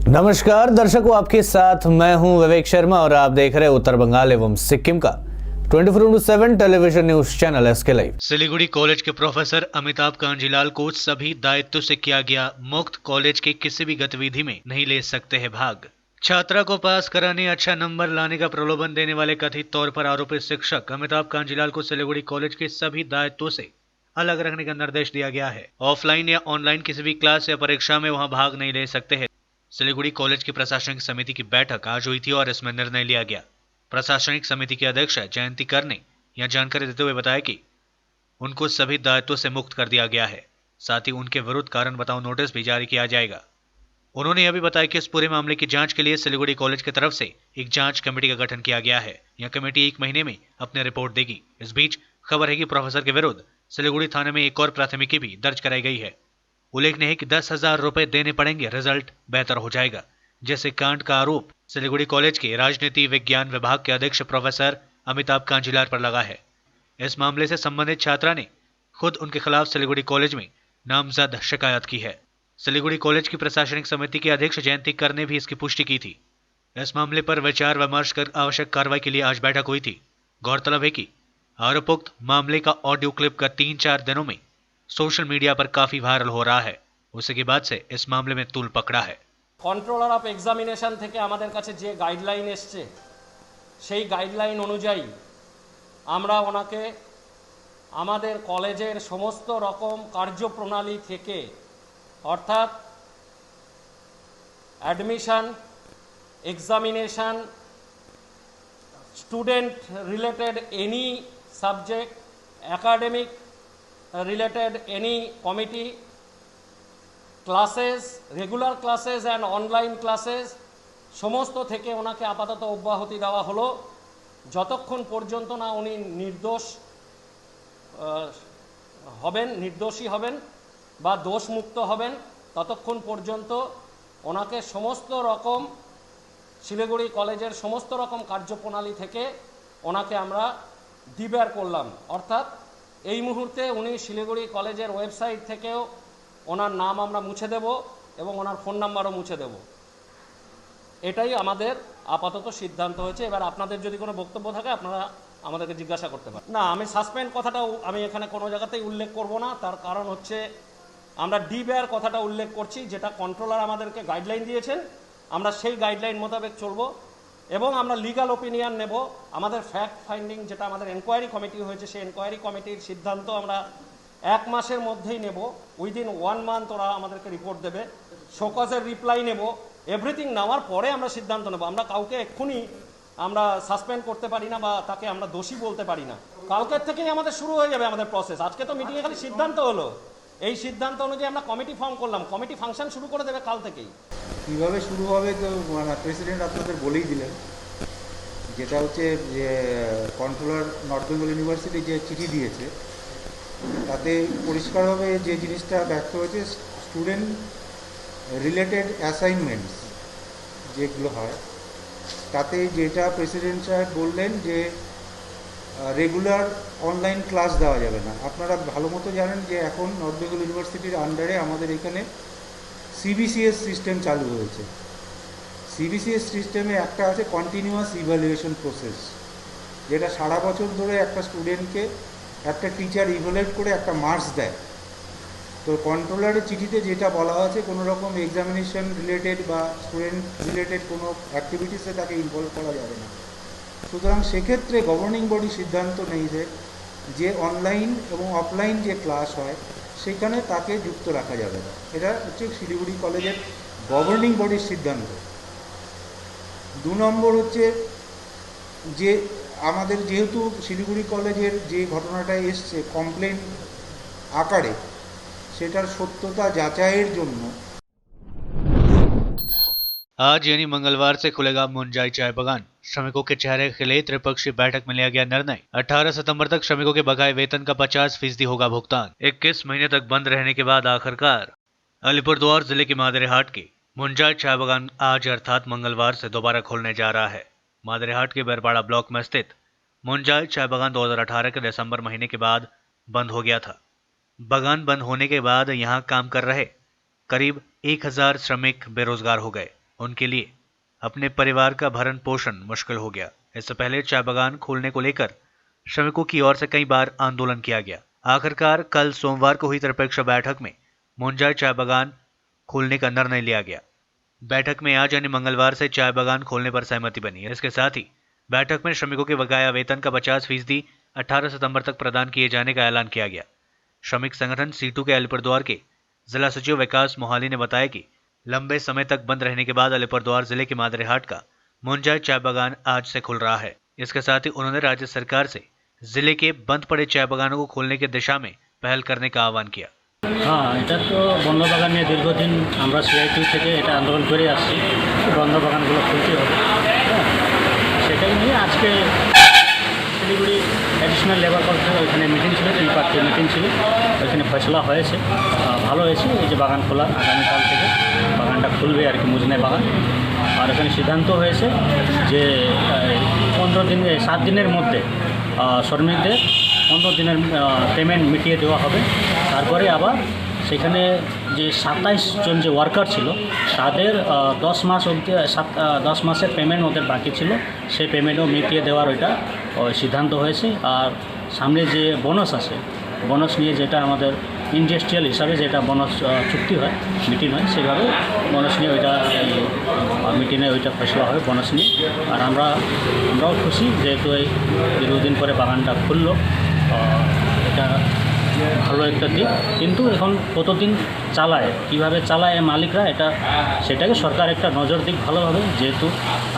नमस्कार दर्शकों, आपके साथ मैं हूं विवेक शर्मा और आप देख रहे हैं उत्तर बंगाल एवं सिक्किम का 24/7 television news channel SK live. Siliguri college के प्रोफेसर अमिताभ कांजीलाल को सभी दायित्व से किया गया मुक्त। कॉलेज के किसी भी गतिविधि में नहीं ले सकते हैं भाग। छात्रा को पास कराने अच्छा नंबर लाने का प्रलोभन देने वाले कथित तौर पर आरोपित शिक्षक अमिताभ कांजीलाल को सिलीगुड़ी कॉलेज के सभी दायित्वों से अलग रखने का निर्देश दिया गया है। ऑफलाइन या ऑनलाइन किसी भी क्लास या परीक्षा में वहां भाग नहीं ले सकते हैं। सिलीगुड़ी कॉलेज की प्रशासनिक समिति की बैठक आज हुई थी और इसमें निर्णय लिया गया। प्रशासनिक समिति के अध्यक्ष जयंती कर ने यह जानकारी देते हुए बताया कि उनको सभी दायित्वों से मुक्त कर दिया गया है। साथ ही उनके विरुद्ध कारण बताओ नोटिस भी जारी किया जाएगा। उन्होंने यह भी बताया कि इस पूरे मामले की जांच के लिए सिलीगुड़ी कॉलेज की तरफ से एक जांच कमेटी का गठन किया गया है। यह कमेटी 1 महीने में अपनी रिपोर्ट देगी। इस बीच खबर है कि प्रोफेसर के विरुद्ध सिलीगुड़ी थाने में एक और प्राथमिकी भी दर्ज कराई गई है। उल्लेखनीय है कि 10,000 रुपए देने पड़ेंगे, रिजल्ट बेहतर हो जाएगा। जैसे कांड का आरोप सिलीगुड़ी कॉलेज के राजनीति विज्ञान विभाग के अध्यक्ष प्रोफेसर अमिताभ कांजीलाल पर लगा है। इस मामले से संबंधित छात्रा ने खुद उनके खिलाफ सिलीगुड़ी कॉलेज में नामजद शिकायत की है। सिलीगुड़ी कॉलेज की प्रशासनिक समिति के अध्यक्ष जयंती कर ने भी इसकी पुष्टि की थी। इस मामले पर विचार विमर्श कर आवश्यक कार्रवाई के लिए आज बैठक हुई थी। गौरतलब है कि आरोपोक्त मामले का ऑडियो क्लिप का 3-4 दिनों में सोशल मीडिया पर काफी वायरल हो रहा है। उसी के बाद से इस मामले में तूल पकड़ा है। কন্ট্রোলার অফ এক্সামিনেশন থেকে আমাদের কাছে যে গাইডলাইন এসছে সেই গাইডলাইন অনুযায়ী আমরা ওনাকে আমাদের কলেজের সমস্ত রকম কার্যপ্রণালী থেকে অর্থাৎ admission, examination, student related any subject, academic related any committee, classes, regular classes and online classes সমস্ত থেকে ওনাকে আপাতত অব্যাহতি দেওয়া হলো যতক্ষণ পর্যন্ত না উনি নির্দোষী হবেন বা দোষমুক্ত হবেন ততক্ষণ পর্যন্ত ওনাকে সমস্ত রকম শিলিগুড়ি কলেজের সমস্ত রকম কার্যপ্রণালী থেকে ওনাকে আমরা ডিবার করলাম। অর্থাৎ এই মুহূর্তে উনি শিলিগুড়ি কলেজের ওয়েবসাইট থেকেও ওনার নাম আমরা মুছে দেব এবং ওনার ফোন নাম্বারও মুছে দেব। এটাই আমাদের আপাতত সিদ্ধান্ত হয়েছে। এবার আপনাদের যদি কোনো বক্তব্য থাকে আপনারা আমাদেরকে জিজ্ঞাসা করতে পারেন। না, আমি সাসপেন্ড কথাটাও আমি এখানে কোনো জায়গাতেই উল্লেখ করব না। তার কারণ হচ্ছে আমরা ডিবেয়ার কথাটা উল্লেখ করছি, যেটা কন্ট্রোলার আমাদেরকে গাইডলাইন দিয়েছেন। আমরা সেই গাইডলাইন মোতাবেক চলব এবং আমরা লিগাল ওপিনিয়ন নেব। আমাদের ফ্যাক্ট ফাইন্ডিং যেটা আমাদের এনকোয়ারি কমিটি হয়েছে সেই এনকোয়ারি কমিটির সিদ্ধান্ত আমরা 1 মাসের মধ্যেই নেব। উইদিন 1 মান্থ ওরা আমাদেরকে রিপোর্ট দেবে। শোকজের রিপ্লাই নেব। এভরিথিং নেওয়ার পরে আমরা সিদ্ধান্ত নেব। আমরা কাউকে এক্ষুনি আমরা সাসপেন্ড করতে পারি না বা তাকে আমরা দোষী বলতে পারি না। কালকের থেকেই আমাদের শুরু হয়ে যাবে আমাদের প্রসেস। আজকে তো মিটিংয়ে খালি সিদ্ধান্ত হলো। এই সিদ্ধান্ত অনুযায়ী আমরা কমিটি ফর্ম করলাম। কমিটি ফাংশন শুরু করে দেবে কাল থেকেই। কীভাবে শুরু হবে তো প্রেসিডেন্ট আপনাদের বলেই দিলেন, যেটা হচ্ছে যে কন্ট্রোলার নর্থ বেঙ্গল ইউনিভার্সিটি যে চিঠি দিয়েছে তাতে পরিষ্কারভাবে যে জিনিসটা ব্যক্ত হয়েছে, স্টুডেন্ট রিলেটেড অ্যাসাইনমেন্টস যেগুলো হয় তাতে যেটা প্রেসিডেন্ট সাহেব বললেন যে রেগুলার অনলাইন ক্লাস দেওয়া যাবে না। আপনারা ভালো মতো জানেন যে এখন নর্থ বেঙ্গল ইউনিভার্সিটির আন্ডারে আমাদের এখানে সিবিসিএস সিস্টেম চালু হয়েছে। সিবিসিএস সিস্টেমে একটা আছে কন্টিনিউয়াস ইভ্যালুয়েশন প্রসেস, যেটা সারা বছর ধরে একটা স্টুডেন্টকে একটা টিচার ইভ্যালুয়েট করে একটা মার্কস দেয়। তো কন্ট্রোলারের চিঠিতে যেটা বলা আছে, কোনো রকম এক্সামিনেশন রিলেটেড বা স্টুডেন্ট রিলেটেড কোনো অ্যাক্টিভিটিসে তাকে ইনভলভ করা যাবে না। সুতরাং সেক্ষেত্রে গভর্নিং বডি সিদ্ধান্ত নিয়েছে যে অনলাইন এবং অফলাইন যে ক্লাস হয় সেখানে তাকে যুক্ত রাখা যাবে না। এটা হচ্ছে শিলিগুড়ি কলেজের গভর্নিং বডির সিদ্ধান্ত। 2 নম্বর হচ্ছে যে আমাদের যেহেতু শিলিগুড়ি কলেজের যে ঘটনাটা এসছে কমপ্লেন আকারে, সেটার সত্যতা যাচাইয়ের জন্য आज यानी मंगलवार से खुलेगा मुंजाई चाय बागान। श्रमिकों के चेहरे खिले त्रिपक्षीय बैठक में लिया गया निर्णय। 18 सितंबर तक श्रमिकों के बकाये वेतन का 50% होगा भुगतान। 21 महीने तक बंद रहने के बाद आखिरकार अलीपुरद्वार जिले के मादरेहाट के मुंजाई चाय बागान आज अर्थात मंगलवार से दोबारा खोलने जा रहा है। मादरेहाट के बेरपाड़ा ब्लॉक में स्थित मुंजाई चाय बागान 2018 के दिसंबर महीने के बाद बंद हो गया था। बागान बंद होने के बाद यहाँ काम कर रहे करीब 1000 श्रमिक बेरोजगार हो गए। उनके लिए अपने परिवार का भरण पोषण मुश्किल हो गया। इससे पहले चाय बागान खोलने को लेकर श्रमिकों की ओर से कई बार आंदोलन किया गया। आखिरकार कल सोमवार को हुई त्रिपक्षीय बैठक में मुंजाई चाय बागान खोलने का निर्णय लिया गया। बैठक में आज यानी मंगलवार से चाय बागान खोलने पर सहमति बनी है। इसके साथ ही बैठक में श्रमिकों के बकाया वेतन का 50% 18 सितंबर तक प्रदान किए जाने का ऐलान किया गया। श्रमिक संगठन सीटू के अलीपुरद्वार के जिला सचिव विकास मोहाली ने बताया कि लंबे समय तक बंद रहने के बाद अलीपुरद्वार जिले के मादरेहाट का मुंजाई चाय बागान आज से खुल रहा है। इसके साथ ही उन्होंने राज्य सरकार से जिले के बंद पड़े चाय बागानों को खोलने की दिशा में पहल करने का आह्वान किया। হ্যাঁ, এটা তো বন্ধ বাগান নিয়ে দীর্ঘদিন আমরা সিআইটি থেকে এটা আন্দোলন করে আসছি, বন্ধ বাগানগুলো খুলতে হবে। হ্যাঁ, সেটাই নিয়ে আজকে শিলিগুড়ি অ্যাডিশনাল লেবার কর্পোরেশন ওইখানে মিটিং ছিল, ত্রিপাক্ষিক মিটিং ছিল, ওইখানে ফয়সলা হয়েছে, ভালো হয়েছে। এই যে বাগান খোলা আগামীকাল থেকে বাগানটা খুলবে আর কি, মুজনাই বাগান। আর এখানে সিদ্ধান্ত হয়েছে যে 7 দিনের মধ্যে শ্রমিকদের 15 দিনের পেমেন্ট মিটিয়ে দেওয়া হবে। তারপরে আবার সেখানে যে 27 জন যে ওয়ার্কার ছিল তাদের 10 মাস অবধি 10 মাসের পেমেন্ট ওদের বাকি ছিল, সেই পেমেন্টও মিটিয়ে দেওয়ার ওইটা সিদ্ধান্ত হয়েছে। আর সামনে যে বোনাস আছে, বোনাস নিয়ে যেটা আমাদের ইন্ডাস্ট্রিয়াল হিসাবে যেটা বোনাস চুক্তি হয়, মিটিং হয়, সেভাবে বোনাস নিয়ে ওইটা মিটিংয়ে ওইটা ফেসলা হবে বোনাস নিয়ে। আর আমরাও খুশি যেহেতু এই দীর্ঘদিন পরে বাগানটা খুললো, এটা ভালো একটা দিক। কিন্তু এখন কতদিন চালায়, কীভাবে চালায় মালিকরা, সেটাকে সরকার একটা নজর দিক ভালোভাবে। যেহেতু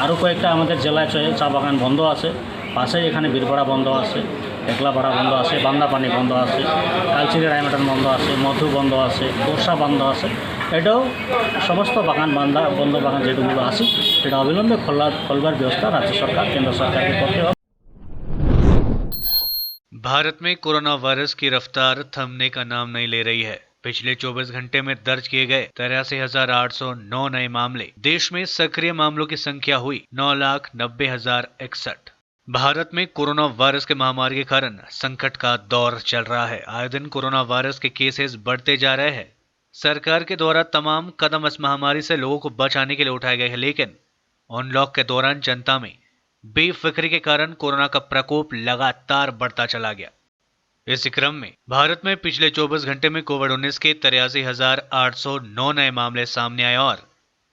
আরও কয়েকটা আমাদের জেলায় চা বাগান বন্ধ আছে, পাশেই এখানে বীরপাড়া বন্ধ আছে, একলাপাড়া বন্ধ আছে, বান্দাপানি বন্ধ আছে, কালচিনি রায়মাটন বন্ধ আছে, মধু বন্ধ আছে, বর্ষা বন্ধ আছে। এটাও সমস্ত বাগান বন্ধ বাগান যেগুলো আছে সেটা অবিলম্বে খোলবার ব্যবস্থা রাজ্য সরকার কেন্দ্র সরকারকে করতে হবে। भारत में कोरोना वायरस की रफ्तार थमने का नाम नहीं ले रही है। पिछले 24 घंटे में दर्ज किए गए 83,809 नए मामले। देश में सक्रिय मामलों की संख्या हुई 9,90,061। भारत में कोरोना वायरस के महामारी के कारण संकट का दौर चल रहा है। आए दिन कोरोना वायरस के केसेस बढ़ते जा रहे हैं। सरकार के द्वारा तमाम कदम इस महामारी से लोगों को बचाने के लिए उठाए गए हैं, लेकिन अनलॉक के दौरान जनता में बेफिक्री के कारण कोरोना का प्रकोप लगातार बढ़ता चला गया। इसी क्रम में भारत में पिछले 24 घंटे में कोविड-19 के 83,809 नए मामले सामने आए और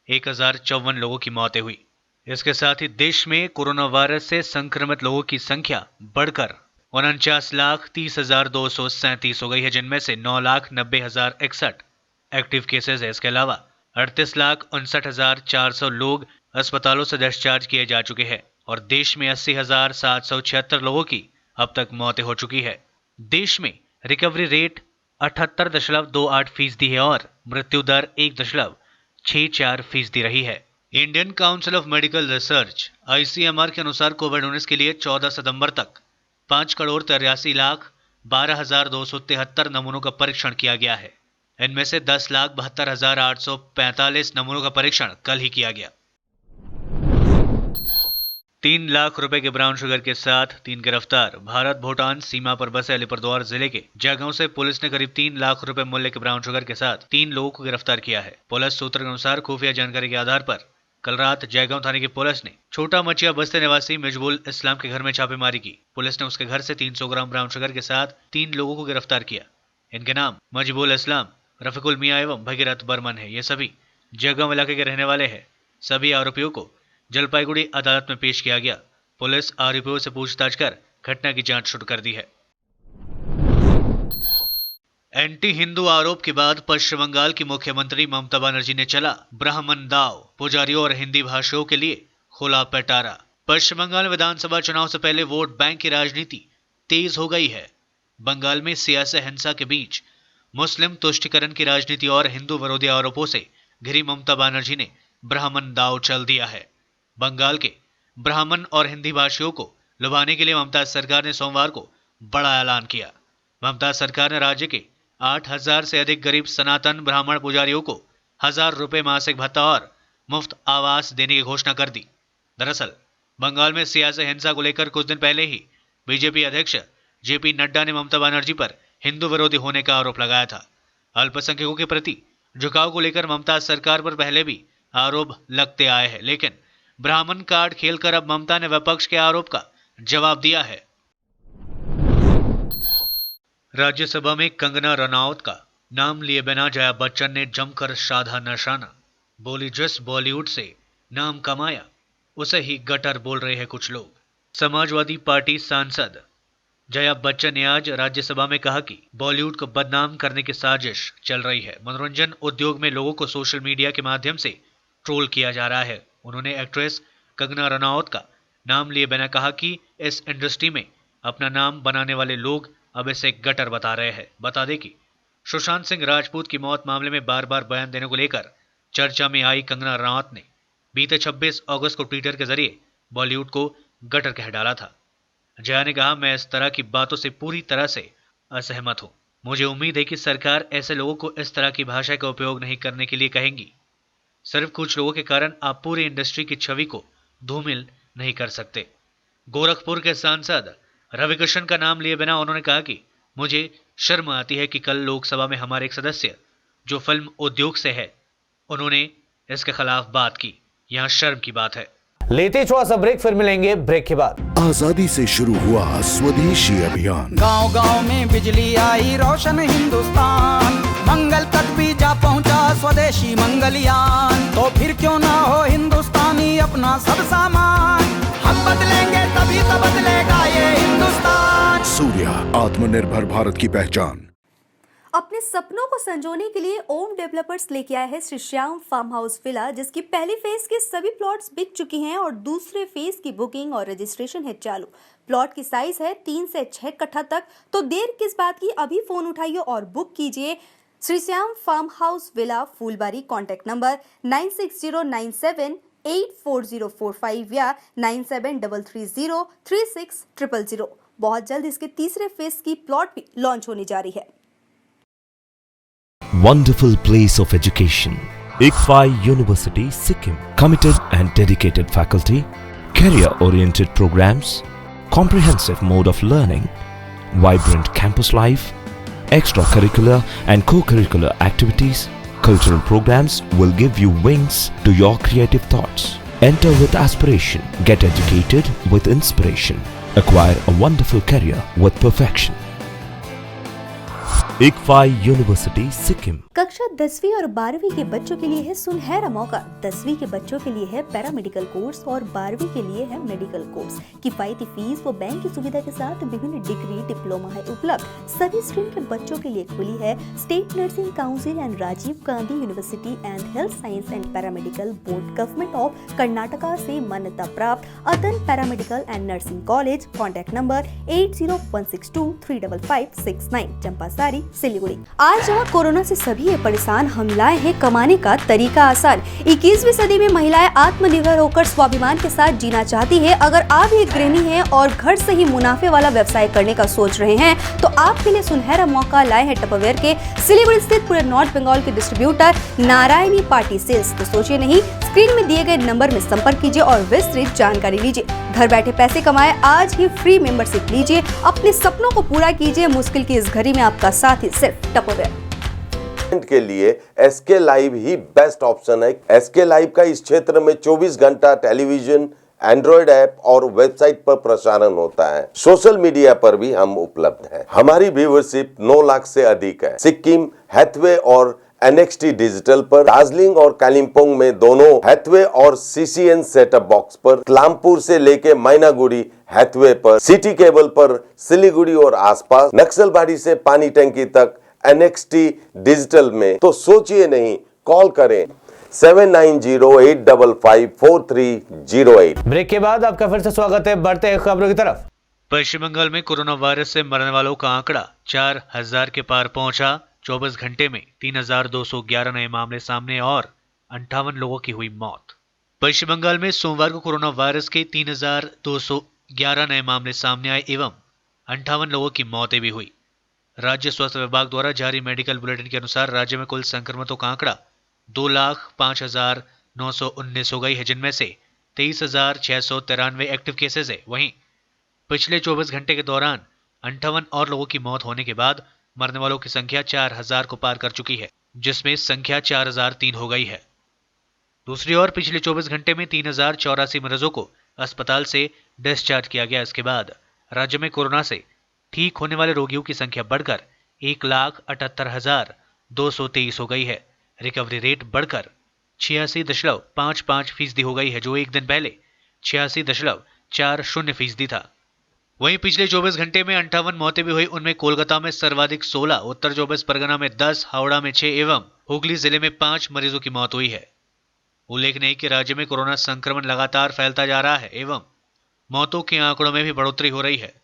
1,054 लोगों की मौतें हुई। इसके साथ ही देश में कोरोना वायरस से संक्रमित लोगों की संख्या बढ़कर 49,30,237 हो गई है, जिनमें से 9,90,061 एक्टिव केसेस है। इसके अलावा 38,59,400 लोग अस्पतालों से डिस्चार्ज किए जा चुके हैं और देश में 80,776 लोगों की अब तक मौतें हो चुकी है। देश में रिकवरी रेट 78.28% है और मृत्यु दर 1.64% रही है। Indian council of medical research ICMR के अनुसार कोविड-19 के लिए 14 सितंबर तक 5,83,12,273 नमूनों का परीक्षण किया गया है। इनमें से 10,72,845 नमूनों का परीक्षण कल ही किया गया। 3 लाख रुपए के ब्राउन शुगर के साथ 3 गिरफ्तार। भारत भूटान सीमा पर बसे अलीपुरद्वार जिले के जयगांव से पुलिस ने करीब 3 लाख रुपए मूल्य के ब्राउन शुगर के साथ 3 लोगों को गिरफ्तार किया है। पुलिस सूत्र के अनुसार खुफिया जानकारी के आधार पर कल रात जयगांव थाने की पुलिस ने छोटा मचिया बस्ती निवासी मजबूल इस्लाम के घर में छापेमारी की। पुलिस ने उसके घर से 300 ग्राम ब्राउन शुगर के साथ 3 लोगों को गिरफ्तार किया। इनके नाम मजबूल इस्लाम, रफीकुल मियां एवं भगीरथ बर्मन है। ये सभी जयगांव इलाके के रहने वाले हैं। सभी आरोपियों को जलपाईगुड़ी अदालत में पेश किया गया। पुलिस आरोपियों से पूछताछ कर घटना की जांच शुरू कर दी है। एंटी हिंदू आरोप के बाद पश्चिम बंगाल की मुख्यमंत्री ममता बनर्जी ने चला ब्राह्मण दाव। पुजारियों और हिंदी भाषियों के लिए खुला पिटारा। पश्चिम बंगाल विधानसभा चुनाव से पहले वोट बैंक की राजनीति तेज हो गई है। बंगाल में सियासी हिंसा के बीच मुस्लिम तुष्टीकरण की राजनीति और हिंदू विरोधी आरोपों से घिरी ममता बनर्जी ने ब्राह्मण दाव चल दिया है। बंगाल के ब्राह्मण और हिंदी भाषियों को लुभाने के लिए ममता सरकार ने सोमवार को बड़ा ऐलान किया। ममता सरकार ने राज्य के 8,000 से अधिक गरीब सनातन ब्राह्मण पुजारियों को 1,000 रुपए मासिक भत्ता और मुफ्त आवास देने की घोषणा कर दी। दरअसल बंगाल में सियासी हिंसा को लेकर कुछ दिन पहले ही बीजेपी अध्यक्ष जेपी नड्डा ने ममता बनर्जी पर हिंदू विरोधी होने का आरोप लगाया था। अल्पसंख्यकों के प्रति झुकाव को लेकर ममता सरकार पर पहले भी आरोप लगते आए हैं, लेकिन ब्राह्मण कार्ड खेलकर अब ममता ने विपक्ष के आरोप का जवाब दिया है। राज्यसभा में कंगना रनौत का नाम लिए बिना जया बच्चन ने जमकर साधा निशाना। बोली जिस बॉलीवुड से नाम कमाया उसे ही गटर बोल रहे हैं कुछ लोग। समाजवादी पार्टी सांसद जया बच्चन ने आज राज्यसभा में कहा कि बॉलीवुड को बदनाम करने की साजिश चल रही है। मनोरंजन उद्योग में लोगों को सोशल मीडिया के माध्यम से ट्रोल किया जा रहा है। उन्होंने एक्ट्रेस कंगना रनौत का नाम लिए बिना कहा कि इस इंडस्ट्री में अपना नाम बनाने वाले लोग अब इसे गटर बता रहे हैं। बता दें कि सुशांत सिंह राजपूत की मौत मामले में बार बार बयान देने को लेकर चर्चा में आई कंगना रनौत ने बीते 26 अगस्त को ट्विटर के जरिए बॉलीवुड को गटर कह डाला था। जया ने कहा, मैं इस तरह की बातों से पूरी तरह से असहमत हूं। मुझे उम्मीद है कि सरकार ऐसे लोगों को इस तरह की भाषा का उपयोग नहीं करने के लिए कहेंगी। सिर्फ कुछ लोगों के कारण आप पूरी इंडस्ट्री की छवि को धूमिल नहीं कर सकते। गोरखपुर के सांसद रविकिशन का नाम लिए बिना उन्होंने कहा कि मुझे शर्म आती है कि कल लोकसभा में हमारे एक सदस्य जो फिल्म उद्योग से है उन्होंने इसके खिलाफ बात की। यहाँ शर्म की बात है। लेते छोड़ा सा ब्रेक, फिर मिलेंगे ब्रेक के बाद। आजादी से शुरू हुआ स्वदेशी अभियान, गांव गांव में बिजली आई, रोशन हिंदुस्तान, मंगल तक भी जा पहुंचा स्वदेशी मंगलयान। तो फिर क्यों ना हो हिंदुस्तानी अपना सब सामान, हम बदलेंगे तभी तो बदलेगा ये हिंदुस्तान। सूर्या, आत्मनिर्भर भारत की पहचान। अपने सपनों को संजोने के लिए ओम डेवलपर्स लेके आया है Shri Shyam farm house villa, जिसकी पहली फेज के सभी प्लॉट्स बिक चुकी हैं और दूसरे फेज की बुकिंग और रजिस्ट्रेशन है चालू। प्लॉट की साइज है 3 से 6 कट्ठा तक, तो देर किस बात की, अभी फोन उठाइए और बुक कीजिए। Shri Shyam farm house villa, Phulbari. Contact number 9609784045 या 9733036000। बहुत जल्द इसके तीसरे फेज की प्लॉट भी लॉन्च होने जा रही है। Wonderful place of education. ICFI University, Sikkim. Committed and dedicated faculty, career-oriented programs, comprehensive mode of learning, vibrant campus life, extracurricular and co-curricular activities, cultural programs will give you wings to your creative thoughts. Enter with aspiration, get educated with inspiration, acquire a wonderful career with perfection. ICFI University, Sikkim. कक्षा 10वीं और 12वीं के बच्चों के लिए है सुनहरा मौका। 10वीं के बच्चों के लिए है पैरामेडिकल कोर्स और 12वीं के लिए है मेडिकल कोर्स। किफायती फीस व बैंक की सुविधा के साथ विभिन्न डिग्री डिप्लोमा है उपलब्ध। सभी स्ट्रीम के बच्चों के लिए खुली है state nursing council and Rajiv Gandhi university and health science and paramedical board, government of Karnataka से मान्यता प्राप्त Atan paramedical and nursing college. Contact number 8016235569, Champasari, Siliguri. आज जहाँ कोरोना से सभी परेशान, हम लाए हैं कमाने का तरीका आसान। 21वीं सदी में महिलाएं आत्मनिर्भर होकर स्वाभिमान के साथ जीना चाहती है। अगर आप एक गृहिणी हैं और घर से ही मुनाफे वाला व्यवसाय करने का सोच रहे हैं तो आपके लिए सुनहरा मौका लाए हैं टपरवेयर के सिलीगुड़ी स्थित पूरे नॉर्थ बंगाल के डिस्ट्रीब्यूटर नारायणी पार्टी सेल्स। तो सोचिए नहीं, स्क्रीन में दिए गए नंबर में संपर्क कीजिए और विस्तृत जानकारी लीजिए। घर बैठे पैसे कमाए, आज ही फ्री मेंबरशिप लीजिए, अपने सपनों को पूरा कीजिए। मुश्किल की इस घड़ी में आपका साथ ही सिर्फ टपरवेयर के लिए एसके लाइव ही बेस्ट ऑप्शन है। एसके लाइव का इस क्षेत्र में 24 घंटा टेलीविजन, एंड्रॉइड ऐप और वेबसाइट पर प्रसारण होता है। सोशल मीडिया पर भी हम उपलब्ध हैं। हमारी व्यूवरशिप 9 लाख से अधिक है। सिक्किम, हैथवे और NXT डिजिटल पर, दार्जिलिंग और कालिम्पोंग में दोनों हैथवे और CCN सेटअप बॉक्स पर, तलामपुर से लेके मैनागुड़ी हैथवे पर, सिटी केबल पर, सिलीगुड़ी और आसपास, नक्सलबाड़ी से पानी टंकी तक NXT डिजिटल में। तो सोचिए नहीं, कॉल करें 7908554308। ब्रेक के बाद आपका फिर से स्वागत है। बढ़ते हैं खबरों की तरफ। पश्चिम बंगाल में कोरोना वायरस से मरने वालों का आंकड़ा 4000 के पार पहुंचा। 24 घंटे में 3211 नए मामले सामने और 58 लोगों की हुई मौत। पश्चिम बंगाल में सोमवार को कोरोना वायरस के 3211 नए मामले सामने आए एवं 58 लोगों की मौतें भी हुई। राज्य स्वास्थ्य विभाग द्वारा जारी मेडिकल बुलेटिन के अनुसार राज्य में कुल संक्रमितों का आंकड़ा 2,05,919 हो गई है, जिनमें से 23,693 एक्टिव केसेस है। वहीं पिछले 24 घंटे के दौरान 58 और लोगों की मौत होने के बाद मरने वालों की संख्या 4000 को पार कर चुकी है, जिसमें संख्या 4003 हो गई है। दूसरी ओर पिछले 24 घंटे में 3084 मरीजों को अस्पताल से डिस्चार्ज किया गया। इसके बाद राज्य में कोरोना से ठीक होने वाले रोगियों की संख्या बढ़कर 1,78,223 हो गई है। रिकवरी रेट बढ़कर 86.55% हो गई है, जो एक दिन पहले 86.40% था। वहीं पिछले 24 घंटे में 58 मौतें भी हुई। उनमें कोलकाता में सर्वाधिक 16, उत्तर 24 परगना में 10, हावड़ा में 6 एवं हुगली जिले में 5 मरीजों की मौत हुई है। उल्लेखनीय है कि राज्य में कोरोना संक्रमण लगातार फैलता जा रहा है एवं मौतों के आंकड़ों में भी बढ़ोतरी हो रही है।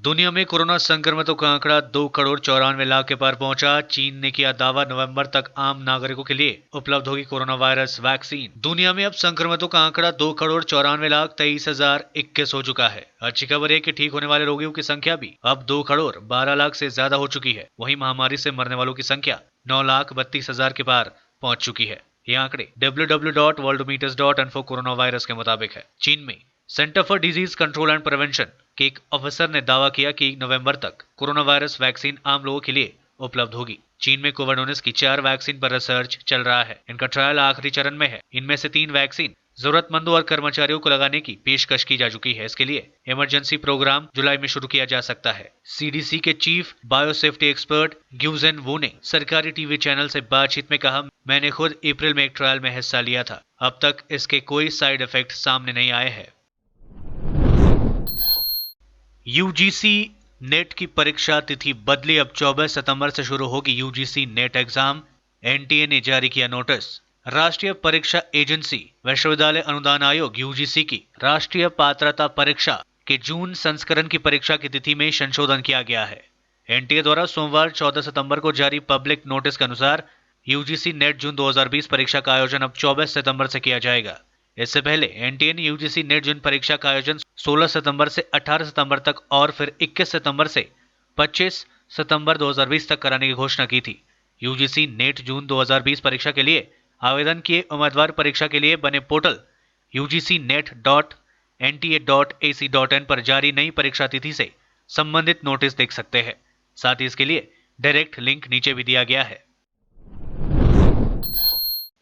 दुनिया में कोरोना संक्रमितों का आंकड़ा 2,94,00,000 के पार पहुंचा। चीन ने किया दावा, नवंबर तक आम नागरिकों के लिए उपलब्ध होगी कोरोना वायरस वैक्सीन। दुनिया में अब संक्रमितों का आंकड़ा 2,94,23,021 हो चुका है। अच्छी खबर है कि ठीक होने वाले रोगियों की संख्या भी अब 2,12,00,000 से ज्यादा हो चुकी है। वहीं महामारी से मरने वालों की संख्या 9,32,000 के पार पहुंच चुकी है। ये आंकड़े www.worldometers.info कोरोना वायरस के मुताबिक है। चीन में centre for disease control and prevention के एक ऑफिसर ने दावा किया कि नवंबर तक कोरोना वायरस वैक्सीन आम लोगों के लिए उपलब्ध होगी। चीन में कोविड-19 की 4 वैक्सीन पर रिसर्च चल रहा है। इनका ट्रायल आखिरी चरण में है। इनमें से 3 वैक्सीन जरूरतमंदों और कर्मचारियों को लगाने की पेशकश की जा चुकी है। इसके लिए इमरजेंसी प्रोग्राम जुलाई में शुरू किया जा सकता है। सीडीसी के चीफ बायोसेफ्टी एक्सपर्ट ग्यूजेन वू ने सरकारी टीवी चैनल से बातचीत में कहा, मैंने खुद अप्रैल में एक ट्रायल में हिस्सा लिया था। अब तक इसके कोई साइड इफेक्ट सामने नहीं आए हैं। यूजीसी नेट की परीक्षा तिथि बदली, अब 24 सितंबर से शुरू होगी यूजीसी नेट एग्जाम। एनटीए ने जारी किया नोटिस। राष्ट्रीय परीक्षा एजेंसी विश्वविद्यालय अनुदान आयोग यूजीसी की राष्ट्रीय पात्रता परीक्षा के जून संस्करण की परीक्षा की तिथि में संशोधन किया गया है। एनटीए द्वारा सोमवार 14 सितंबर को जारी पब्लिक नोटिस के अनुसार यूजीसी नेट जून 2020 परीक्षा का आयोजन अब 24 सितंबर से किया जाएगा। इससे पहले एनटीए ने यूजीसी नेट जून परीक्षा का आयोजन 16 सितंबर से 18 सितंबर तक और फिर 21 सितंबर से 25 सितंबर 2020 तक कराने की घोषणा की थी। यूजीसी नेट जून 2020 परीक्षा के लिए आवेदन किए उम्मीदवार परीक्षा के लिए बने पोर्टल ugcnet.nta.ac.in पर जारी नई परीक्षा तिथि से संबंधित नोटिस देख सकते हैं। साथ ही इसके लिए डायरेक्ट लिंक नीचे भी दिया गया है।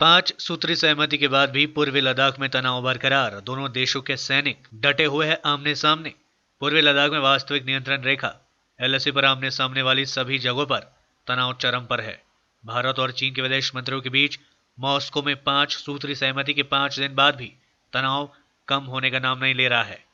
5 सूत्री सहमति के बाद भी पूर्वी लद्दाख में तनाव बरकरार। दोनों देशों के सैनिक डटे हुए हैं आमने सामने। पूर्वी लद्दाख में वास्तविक नियंत्रण रेखा एलएसी पर आमने सामने वाली सभी जगहों पर तनाव चरम पर है। भारत और चीन के विदेश मंत्रियों के बीच मॉस्को में 5 सूत्री सहमति के 5 दिन बाद भी तनाव कम होने का नाम नहीं ले रहा है।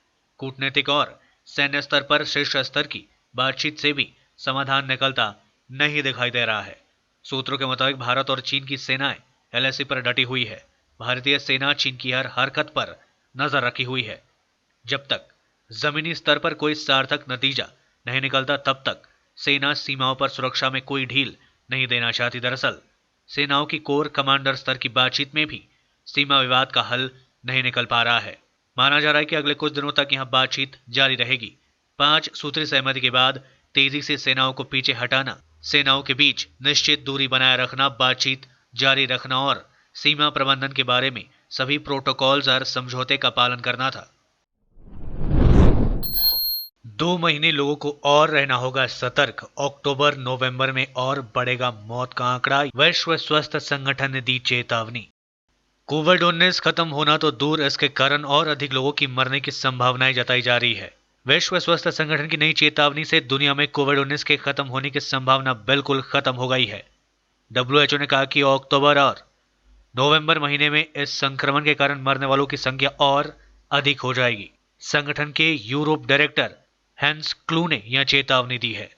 कूटनीतिक और सैन्य स्तर पर शीर्ष स्तर की बातचीत से भी समाधान निकलता नहीं दिखाई दे रहा है। सूत्रों के मुताबिक भारत और चीन की सेनाएं एलएसी पर डटी हुई है। भारतीय सेना चीन की हर हरकत पर नजर रखी हुई है। जब तक जमीनी स्तर पर कोई सार्थक नतीजा नहीं निकलता तब तक सेना सीमाओं पर सुरक्षा में कोई ढील नहीं देना चाहती। दरअसल सेनाओं की कोर कमांडर स्तर की बातचीत में भी सीमा विवाद का हल नहीं निकल पा रहा है। माना जा रहा है कि अगले कुछ दिनों तक यहां बातचीत जारी रहेगी। 5 सूत्री सहमति के बाद तेजी से सेनाओं को पीछे हटाना, सेनाओं के बीच निश्चित दूरी बनाए रखना, बातचीत जारी रखना और सीमा प्रबंधन के बारे में सभी प्रोटोकॉल्स और समझौते का पालन करना था। 2 महीने लोगों को और रहना होगा सतर्क। अक्टूबर नवंबर में और बढ़ेगा मौत का आंकड़ा। विश्व स्वास्थ्य संगठन ने दी चेतावनी। कोविड-19 खत्म होना तो दूर, इसके कारण और अधिक लोगों की मरने की संभावनाएं जताई जा रही है। विश्व स्वास्थ्य संगठन की नई चेतावनी से दुनिया में कोविड-19 के खत्म होने की संभावना बिल्कुल खत्म हो गई है। WHO ने कहा कि अक्टूबर और नवंबर महीने में इस संक्रमण के कारण मरने वालों की संख्या और अधिक हो जाएगी। संगठन के यूरोप डायरेक्टर हैंस क्लू ने यह चेतावनी दी है।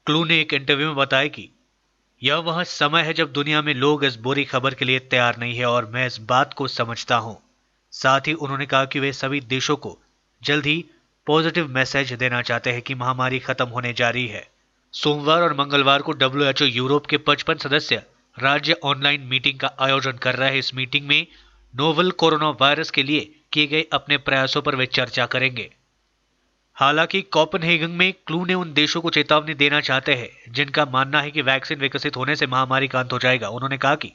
क्लू ने एक इंटरव्यू में बताया कि यह वह समय है जब दुनिया में लोग इस बुरी खबर के लिए तैयार नहीं है और मैं इस बात को समझता हूं। साथ ही उन्होंने कहा कि वे सभी देशों को जल्द ही पॉजिटिव मैसेज देना चाहते हैं कि महामारी खत्म होने जा रही है। सोमवार और मंगलवार को WHO यूरोप के 55 सदस्य राज्य ऑनलाइन मीटिंग का आयोजन कर रहे हैं। इस मीटिंग में नोवेल कोरोना वायरस के लिए किए गए अपने प्रयासों पर वे चर्चा करेंगे। हालांकि कोपेनहेगन में क्लू ने उन देशों को चेतावनी देना चाहते हैं जिनका मानना है कि वैक्सीन विकसित होने से महामारी का अंत हो जाएगा। उन्होंने कहा कि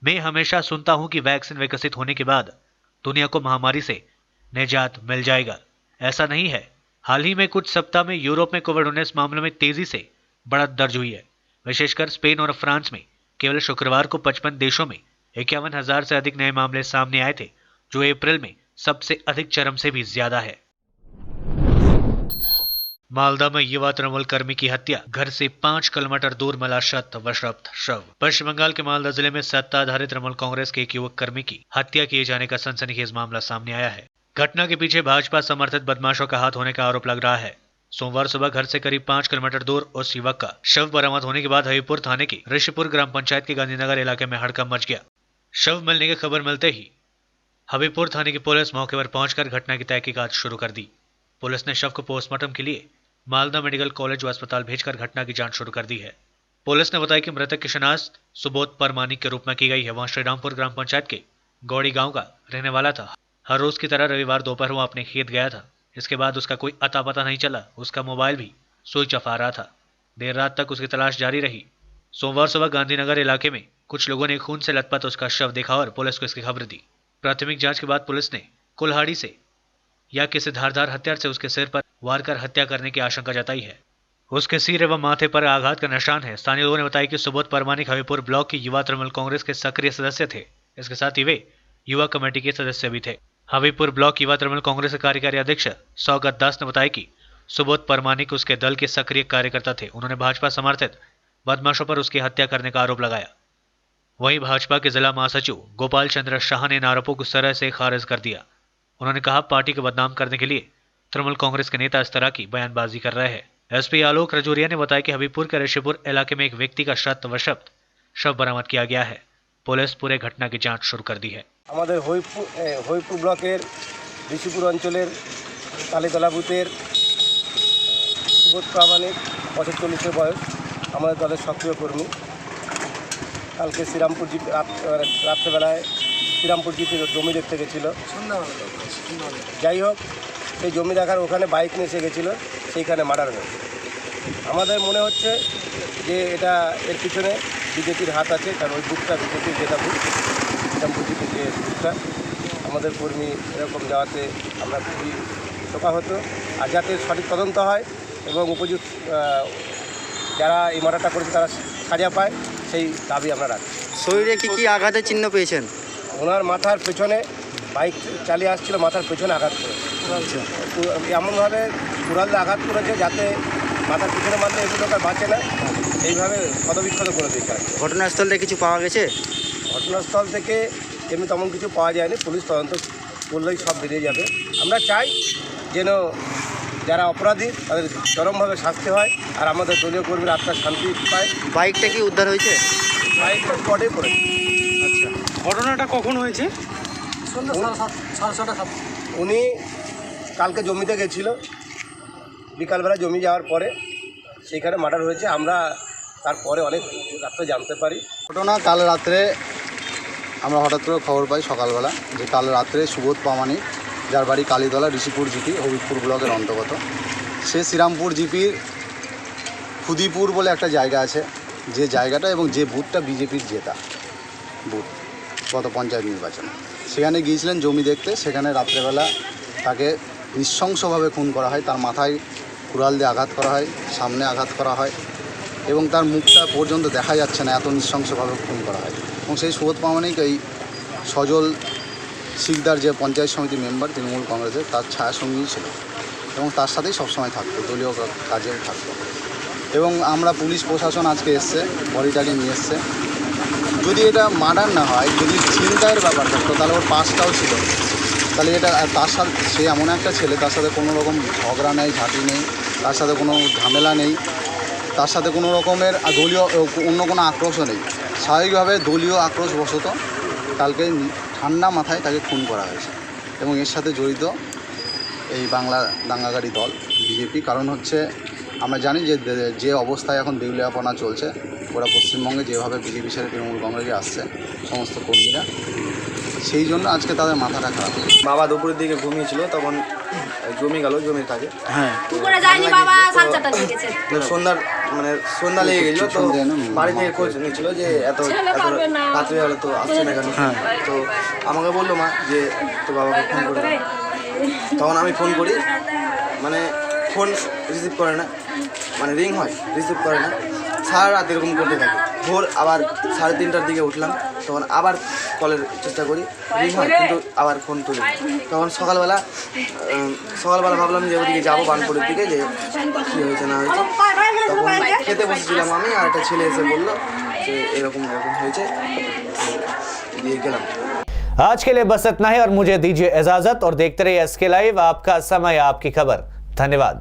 मैं हमेशा सुनता हूं कि वैक्सीन विकसित होने के बाद दुनिया को महामारी से निजात मिल जाएगा। ऐसा नहीं है। हाल ही में कुछ सप्ताह में यूरोप में कोविड-19 मामलों में तेजी से बढ़त दर्ज हुई है। विशेषकर स्पेन और फ्रांस में केवल शुक्रवार को 55 देशों में 51,000 से अधिक नए मामले सामने आए थे, जो अप्रैल में सबसे अधिक चरम से भी ज्यादा है। मालदा में युवा तृणमूल कर्मी की हत्या, घर से 5 किलोमीटर दूर मिला शत वशरप्त शव। पश्चिम बंगाल के मालदा जिले में सत्ताधारी तृणमूल कांग्रेस के एक युवक कर्मी की हत्या किए जाने का सनसनीखेज मामला सामने आया है। घटना के पीछे भाजपा समर्थित बदमाशों का हाथ होने का आरोप लग रहा है। सोमवार सुबह घर से करीब 5 किलोमीटर दूर उस युवक का शव बरामद होने के बाद हबीबपुर थाने की ऋषिपुर ग्राम पंचायत के गांधीनगर इलाके में हड़कंप मच गया। शव मिलने की खबर मिलते ही हबीबपुर थाने की पुलिस मौके पर पहुंचकर घटना की तहकीकात शुरू कर दी। पुलिस ने शव को पोस्टमार्टम के लिए मालदा मेडिकल कॉलेज व अस्पताल भेजकर घटना की जांच शुरू कर दी है। पुलिस ने बताया कि मृतक की शिनाख्त सुबोध परमानी के रूप में की गई है। वह श्रीरामपुर ग्राम पंचायत के गौड़ी गांव का रहने वाला था। हर रोज की तरह रविवार दोपहर वो अपने खेत गया था। इसके बाद उसका कोई अता पता नहीं चला। उसका मोबाइल भी स्विच ऑफ आ रहा था। देर रात तक उसकी तलाश जारी रही। सोमवार सुबह गांधीनगर इलाके में कुछ लोगों ने खून से लथपथ उसका शव देखा और पुलिस को इसकी खबर दी। प्राथमिक जांच के बाद पुलिस ने कुल्हाड़ी से या किसी धारदार हथियार से उसके सिर पर वार कर हत्या करने की आशंका जताई है। उसके सिर एवं माथे पर आघात का निशान है। स्थानीय लोगों ने बताया कि सुबोध परमानी हबीबपुर ब्लॉक की युवा तृणमूल कांग्रेस के सक्रिय सदस्य थे। इसके साथ ही वे युवा कमेटी के सदस्य भी थे। हबीबपुर ब्लॉक युवा तृणमूल कांग्रेस के कार्यकारी अध्यक्ष सौगत दास ने बताया कि सुबोध परमानी उसके दल के सक्रिय कार्यकर्ता थे। उन्होंने भाजपा समर्थित बदमाशों पर उसकी हत्या करने का आरोप लगाया। वहीं भाजपा के जिला महासचिव गोपाल चंद्र शाह ने इन आरोपों को सरह से खारिज कर दिया। उन्होंने कहा, पार्टी को बदनाम करने के लिए तृणमूल कांग्रेस के नेता इस तरह की बयानबाजी कर रहे हैं। एसपी आलोक रजौरिया ने बताया कि हबीबपुर के ऋषिपुर इलाके में एक व्यक्ति का शत वशरप्त शव बरामद किया गया है। पुलिस पूरे घटना की जांच शुरू कर दी है। আমাদের হবিবপুর ব্লকের ঋষিপুর অঞ্চলের কালীতলা বুথের সুবোধ প্রামাণিক 45 বয়স, আমাদের দলের সক্রিয় কর্মী। কালকে শ্রীরামপুর জিপি রাত্রেবেলায় শ্রীরামপুর জিপির জমি দেখতে গেছিলো। যাই হোক, সেই জমি দেখার ওখানে বাইক নিয়ে এসে গেছিলো, সেইখানে মার্ডার হয়েছে। আমাদের মনে হচ্ছে যে এটা এর পিছনে বিজেপির হাত আছে, কারণ ওই বুথটা বিজেপির যেটা বুথ, শ্রীরামপুর জিপির যে বুথটা, আমাদের কর্মী এরকম যাওয়াতে আমরা খুবই শোকাহত। আর যাতে সঠিক তদন্ত হয় এবং উপযুক্ত যারা এই মার্ডারটা করেছে তারা সাজা পায়, সেই দাবি আমরা রাখি। শরীরে কি কি আঘাতের চিহ্ন পেয়েছেন? ওনার মাথার পেছনে বাইক চালিয়ে আসছিল, মাথার পেছনে আঘাত করেছে। এমনভাবে কুড়াল দিয়ে আঘাত করেছে যাতে মাথার পিছনে মারলে এগুলো আর বাঁচে না, এইভাবে ক্ষতবিক্ষত করে দিয়েছে। ঘটনাস্থল থেকে কিছু পাওয়া গেছে? ঘটনাস্থল থেকে এমনি তেমন কিছু পাওয়া যায়নি। পুলিশ তদন্ত করলেই সব বেরিয়ে যাবে। আমরা চাই যেন যারা অপরাধী তাদের চরমভাবে শাস্তি হয় আর আমাদের দলীয় কর্মীর আত্মার শান্তি পায়। বাইকটা কি উদ্ধার হয়েছে? বাইকটা স্পটে পড়েছে। আচ্ছা, ঘটনাটা কখন হয়েছে? উনি কালকে জমিতে গেছিল, বিকালবেলা জমি যাওয়ার পরে সেইখানে মার্ডার হয়েছে। আমরা তারপরে অনেক রাত্রে জানতে পারি। ঘটনা কাল রাত্রে আমরা হঠাৎ করে খবর পাই সকালবেলা যে কাল রাত্রে সুবোধ প্রামাণিক, যার বাড়ি কালীতলা ঋষিপুর জিপি হবিবপুর ব্লকের অন্তর্গত, সে শ্রীরামপুর জিপির খুদিপুর বলে একটা জায়গা আছে, যে জায়গাটা এবং যে বুথটা বিজেপির জেতা বুথ গত পঞ্চায়েত নির্বাচনে, সেখানে গিয়েছিলেন জমি দেখতে। সেখানে রাত্রেবেলা তাকে নৃশংসভাবে খুন করা হয়। তার মাথায় কুড়াল দিয়ে আঘাত করা হয়, সামনে আঘাত করা হয় এবং তার মুখটা পর্যন্ত দেখা যাচ্ছে না, এত নৃশংসভাবে খুন করা হয়। এবং সেই সুবোধ প্রামাণিক এই সজল শিকদার, যে পঞ্চায়েত সমিতি মেম্বার তৃণমূল কংগ্রেসের, তার ছায়াসঙ্গী ছিল এবং তার সাথেই সবসময় থাকতো, দলীয় কাজেও থাকতো। এবং আমরা পুলিশ প্রশাসন আজকে এসছে, বডিটাকে নিয়ে এসছে। যদি এটা মার্ডার না হয়, যদি ছিনতাইয়ের ব্যাপার থাকতো তাহলে ওর পাসটাও ছিল, তাহলে এটা তার সাথে, সে এমন একটা ছেলে, তার সাথে কোনো রকম ঝগড়া নেই, ঝাঁটি নেই, তার সাথে কোনো ঝামেলা নেই, তার সাথে কোনো রকমের দলীয় অন্য কোনো আক্রোশও নেই। স্বাভাবিকভাবে দলীয় আক্রোশবশত কালকে ঠান্ডা মাথায় তাকে খুন করা হয়েছে এবং এর সাথে জড়িত এই বাংলা দাঙ্গাকারী দল বিজেপি। কারণ হচ্ছে আমরা জানি যে অবস্থায় এখন দেউলিয়াপনা চলছে, ওরা পশ্চিমবঙ্গে যেভাবে বিজেপি ছেড়ে তৃণমূল কংগ্রেসে আসছে সমস্ত কর্মীরা, সেই জন্য আজকে তাদের মাথাটা খারাপ। বাবা দুপুরের দিকে ঘুমিয়েছিল, তখন জমি গেল জমির কাজে। হ্যাঁ, সন্ধ্যা লেগে গেছিলো, তো বাড়ি থেকে খোঁজ নিচ্ছিল যে এত রাত্রে হলে তো আসছে না কেন। তো আমাকে বললো মা যে তোর বাবাকে ফোন করে। তখন আমি ফোন করি, মানে ফোন রিসিভ করে না, মানে রিং হয় রিসিভ করে না, সারা রাত এরকম করতে থাকে। ভোর আবার 3:30টার দিকে উঠলাম, তখন আবার কলের চেষ্টা করি, রিং হয় কিন্তু আবার ফোন তুলি। তখন সকালবেলা ভাবলাম যে ওদিকে যাবো বানপুরের দিকে, যে কী হয়েছে না হয়েছে। তখন খেতে বসেছিলাম আমি, আর একটা ছেলে এসে বললো যে এরকম হয়েছে, দিয়ে গেলাম। आज के लिए बस इतना ही और मुझे दीजिए इजाजत और देखते रहिए SK लाइव, आपका समय आपकी खबर। धन्यवाद।